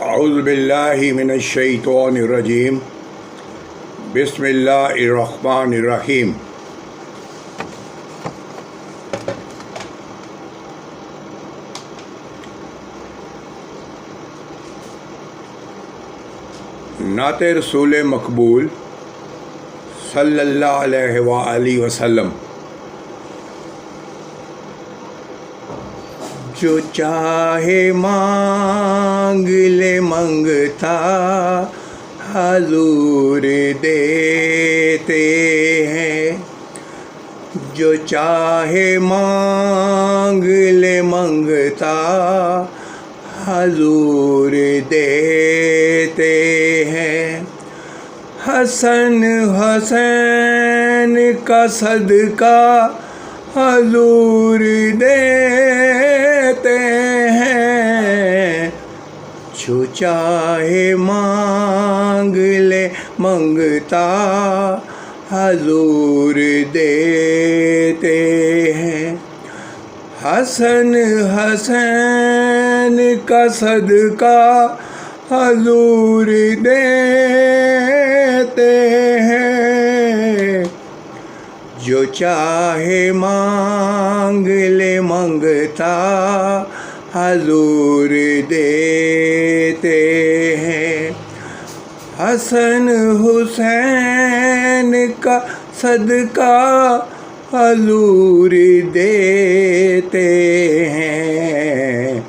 اعوذ باللہ من الشیطان الرجیم بسم اللہ الرحمن الرحیم. نعت رسول مقبول صلی اللہ علیہ وآلہ وسلم. جو چاہے مانگ لے منگتا حضور دیتے ہیں. جو چاہے مانگ لے منگتا حضور دیتے ہیں. حسن حسین کا صدقہ حضور دیتے ہیں. جو چاہے مانگ لے منگتا حضور دیتے ہیں. حسن حسین کا صدقہ حضور دیتے ہیں. جو چاہے مانگ لے منگتا حضور دیتے ہیں. حسن حسین کا صدقہ حضور دیتے ہیں.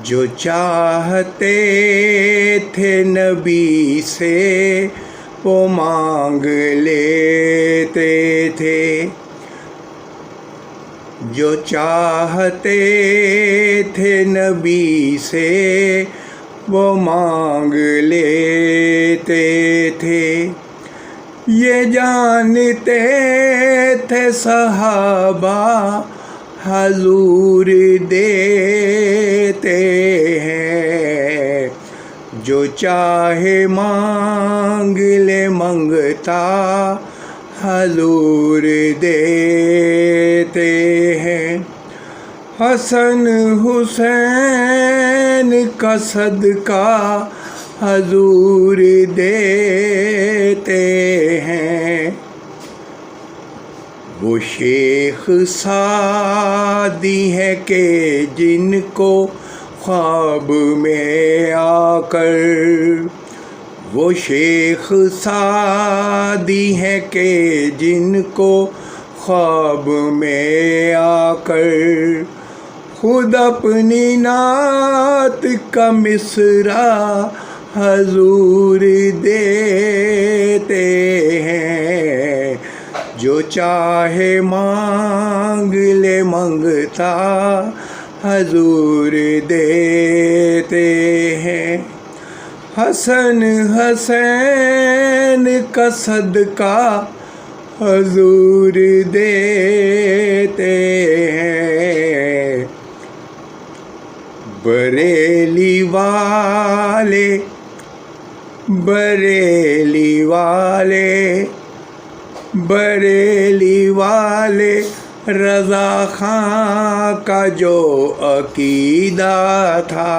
جو چاہتے تھے نبی سے وہ مانگ لیتے تھے. جو چاہتے تھے نبی سے وہ مانگ لیتے تھے. یہ جانتے تھے صحابہ حضور دیتے ہیں. جو چاہے مانگ لے منگتا حضور دیتے ہیں. حسن حسین کا صدقہ حضور دیتے ہیں. وہ شیخ سعدی ہے کہ جن کو خواب میں آ کر وہ شیخ سعدی ہے کہ جن کو خواب میں آ کر خود اپنی نعت کا مصرع حضور دیتے ہیں. جو چاہے مانگ لے منگتا حضور دیتے ہیں. حسن حسین کا صدقہ حضور دیتے ہیں. بریلی والے بریلی والے بریلی والے رضا خاں کا جو عقیدہ تھا.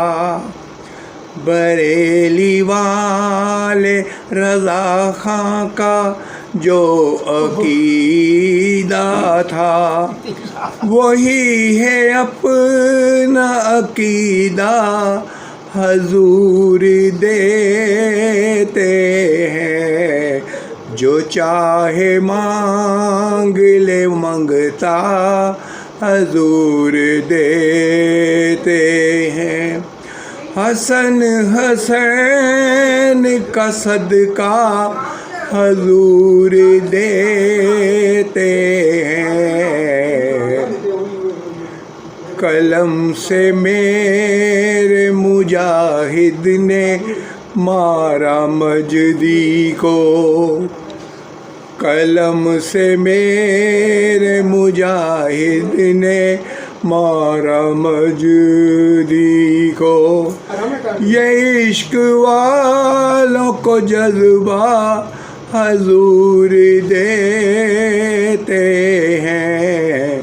بریلی والے رضا خاں کا جو عقیدہ تھا وہی ہے اپنا عقیدہ حضور دیتے ہیں. جو چاہے مانگ لے منگتا حضور دیتے ہیں. حسن حسین کا صدقہ حضور دیتے ہیں. قلم سے میرے مجاہد نے مارا مجدی کو. قلم سے میرے مجاہد نے مارا مجدی کو. یہ عشق والوں کو جذبہ حضور دیتے ہیں.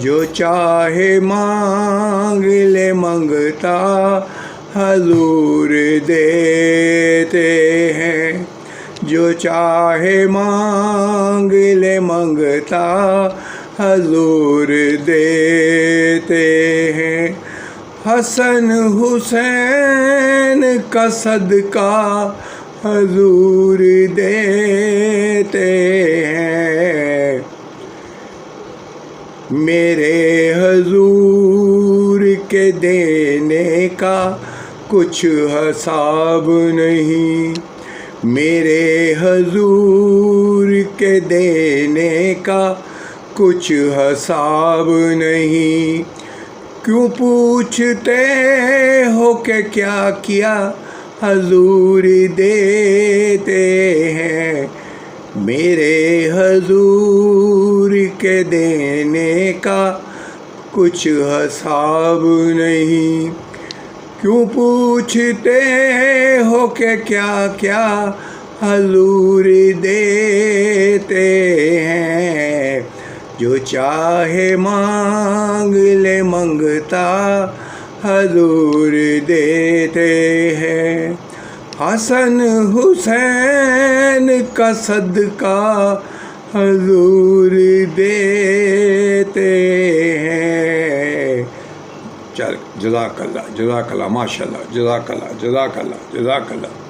جو چاہے مانگ لے منگتا حضور دیتے ہیں، جو چاہے مانگ لے منگتا حضور دیتے ہیں۔ حسن حسین کا صدقہ حضور دیتے ہیں، میرے حضور کے دینے کا کچھ حساب نہیں، میرے حضور کے دینے کا کچھ حساب نہیں۔ کیوں پوچھتے ہو کہ کیا کیا حضور دیتے ہیں، میرے حضور کے دینے کا کچھ حساب نہیں۔ کیوں پوچھتے ہو کہ کیا کیا حضور دیتے ہیں، جو چاہے مانگ لے منگتا حضور دیتے ہیں۔ حسن حسین کا صدقہ حضور دیتے ہیں۔ چل جزاک اللہ، جزاک اللہ، ماشاء اللہ، جزاک اللہ، جزاک اللہ، جزاک اللہ۔